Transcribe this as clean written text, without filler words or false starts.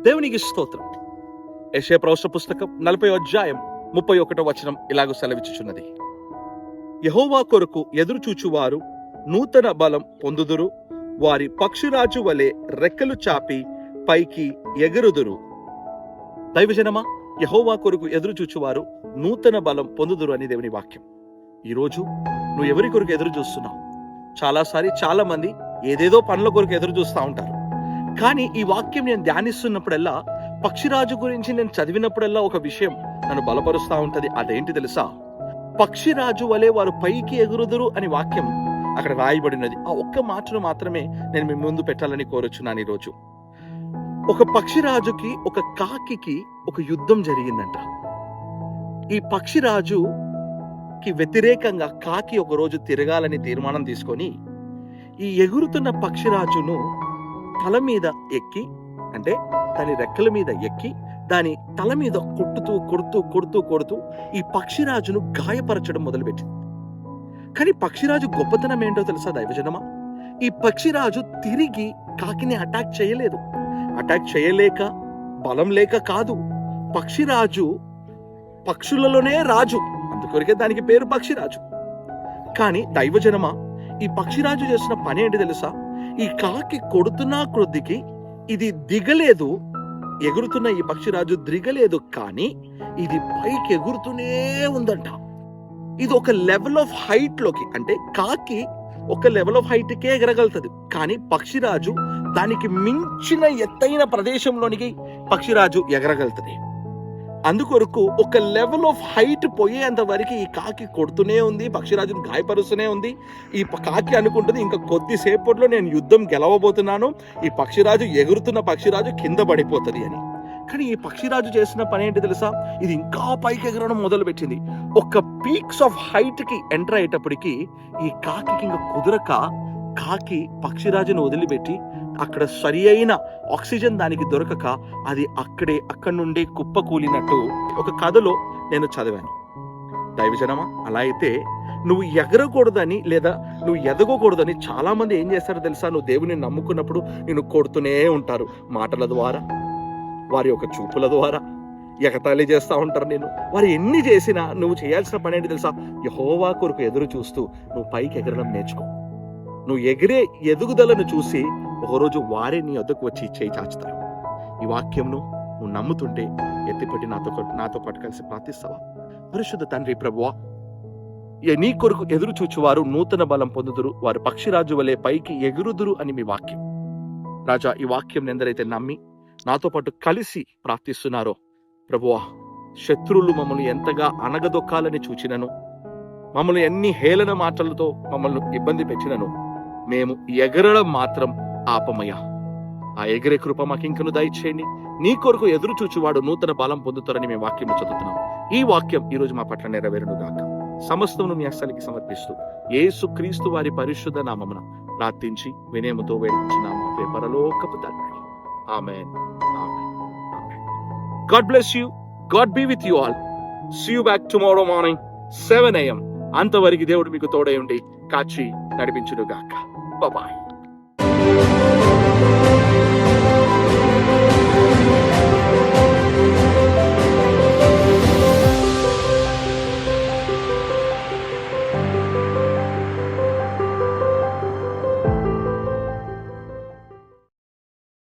దేవునికి స్తోత్రం. యెషయా ప్రవచన పుస్తకం 40వ అధ్యాయం 31వ వచనం ఇలాగ సెలవిచ్చుచున్నది. యెహోవా కొరకు ఎదురు చూచువారు నూతన బలం పొందుదురు, వారి పక్షిరాజు వలె రెక్కలు చాపి పైకి ఎగురుదురు. దైవజనమా, యెహోవా కొరకు ఎదురు చూచువారు నూతన బలం పొందుదురు అని దేవుని వాక్యం. ఈరోజు నువ్వు ఎవరి కొరకు ఎదురు చూస్తున్నావు? చాలా మంది ఏదేదో పనుల కొరకు ఎదురు చూస్తూ ఉంటారు. కానీ ఈ వాక్యం నేను ధ్యానిస్తున్నప్పుడల్లా, పక్షిరాజు గురించి నేను చదివినప్పుడల్లా ఒక విషయం నన్ను బలపరుస్తూ ఉంటది. అదేంటి తెలుసా? పక్షిరాజు వలె వారు పైకి ఎగురుదురు అని వాక్యం అక్కడ రాయబడినది. ఆ ఒక్క మాటను మాత్రమే నేను మీ ముందు పెట్టాలని కోరుచున్నాను. ఈరోజు ఒక పక్షిరాజుకి, ఒక కాకికి ఒక యుద్ధం జరిగిందంట. ఈ పక్షిరాజుకి వ్యతిరేకంగా కాకి ఒక రోజు తిరగాలని తీర్మానం తీసుకొని ఈ ఎగురుతున్న పక్షిరాజును తల మీద ఎక్కి, అంటే దాని రెక్కల మీద ఎక్కి దాని తల మీద కొడుతూ ఈ పక్షిరాజును గాయపరచడం మొదలుపెట్టింది. కానీ పక్షిరాజు గొప్పతనం ఏంటో తెలుసా దైవజనమా? ఈ పక్షిరాజు తిరిగి కాకిని అటాక్ చేయలేదు. అటాక్ చేయలేక, బలం లేక కాదు. పక్షిరాజు పక్షులలోనే రాజు, అందుకొరకే దానికి పేరు పక్షిరాజు. కానీ దైవజనమా, ఈ పక్షిరాజు చేసిన పని ఏంటి తెలుసా? ఈ కాకి కొడుతున్న కొద్దికి ఇది దిగలేదు, ఎగురుతున్న ఈ పక్షిరాజు దిగలేదు, కానీ ఇది పైకి ఎగురుతూనే ఉందంట. ఇది ఒక లెవెల్ ఆఫ్ హైట్ లోకి, అంటే కాకి ఒక లెవెల్ ఆఫ్ హైట్ కే ఎగరగలుగుతుంది, కానీ పక్షిరాజు దానికి మించిన ఎత్తైన ప్రదేశంలోనికి పక్షిరాజు ఎగరగలుగుతుంది. అందుకొరకు ఒక లెవెల్ ఆఫ్ హైట్ పోయేంత వరకు ఈ కాకి కొడుతూనే ఉంది, పక్షిరాజును గాయపరుస్తూనే ఉంది. ఈ కాకి అనుకుంటుంది ఇంకా కొద్దిసేపట్లో నేను యుద్ధం గెలవబోతున్నాను, ఈ పక్షిరాజు ఎగురుతున్న పక్షిరాజు కింద పడిపోతుంది అని. కానీ ఈ పక్షిరాజు చేసిన పని ఏంటి తెలుసా? ఇది ఇంకా పైకి ఎగరడం మొదలు పెట్టింది. ఒక పీక్స్ ఆఫ్ హైట్ కి ఎంటర్ అయ్యేటప్పటికి ఈ కాకి ఇంకా కుదరక, కాకి పక్షిరాజును వదిలిపెట్టి అక్కడ సరి అయిన ఆక్సిజన్ దానికి దొరకక అది అక్కడి నుండి కుప్ప కూలినట్టు ఒక కథలో నేను చదివాను. దైవజనమా, అలా అయితే నువ్వు ఎగరకూడదని లేదా నువ్వు ఎదగకూడదని చాలా మంది ఏం చేస్తారో తెలుసా? నువ్వు దేవుని నమ్ముకున్నప్పుడు నిన్ను కొడుతూనే ఉంటారు. మాటల ద్వారా, వారి యొక్క చూపుల ద్వారా ఎగతాళి చేస్తూ ఉంటారు నేను. వారు ఎన్ని చేసినా నువ్వు చేయాల్సిన పని ఏంటి తెలుసా? యెహోవా కొరకు ఎదురు చూస్తూ నువ్వు పైకి ఎగరడం నేర్చుకో. నువ్వు ఎగిరే ఎదుగుదలను చూసి ఒకరోజు వారే నీ వద్దకు వచ్చి చేయి చాచుతారు. ఈ వాక్యంను నువ్వు నమ్ముతుంటే ఎత్తిపెట్టి నాతో పాటు కలిసి ప్రార్థిస్తావా? పరిశుద్ధ తండ్రి ప్రభువా, నీ కొరకు ఎదురు చూచువారు నూతన బలం పొందుదురు, వారు పక్షిరాజు వలె పైకి ఎగురుదురు అని మీ వాక్యం. రాజా, ఈ వాక్యం ఎందరైతే నమ్మి నాతో పాటు కలిసి ప్రార్థిస్తున్నారో ప్రభువా, శత్రువులు మమ్మల్ని ఎంతగా అనగదొక్కాలని చూచినను, మమ్మల్ని ఎన్ని హేళన మాటలతో మమ్మల్ని ఇబ్బంది పెట్టినను, మేము ఎగరడం మాత్రం ఆపమయ్యా. ఆ ఎగిరే కృప మాకు ఇంకను దయచేయండి. నీ కొరకు ఎదురు చూచువాడు నూతన బలం పొందుతారని మేము వాక్యం చదువుతున్నాం. ఈ వాక్యం ఈ రోజు మా పట్ల నెరవేరును గాక. సమస్తమును మీ హస్తానికి సమర్పిస్తూ యేసు క్రీస్తు వారి పరిశుద్ధ నామమున ప్రార్థించి వినయముతో వేడుకుంటున్నాము పరలోకపు తండ్రి. ఆమేన్. God bless you. God be with you all. See you back tomorrow morning 7 AM. అంతవరకు దేవుడు మీకు తోడై ఉండి కాచి నడిపించును గాక. Bye bye.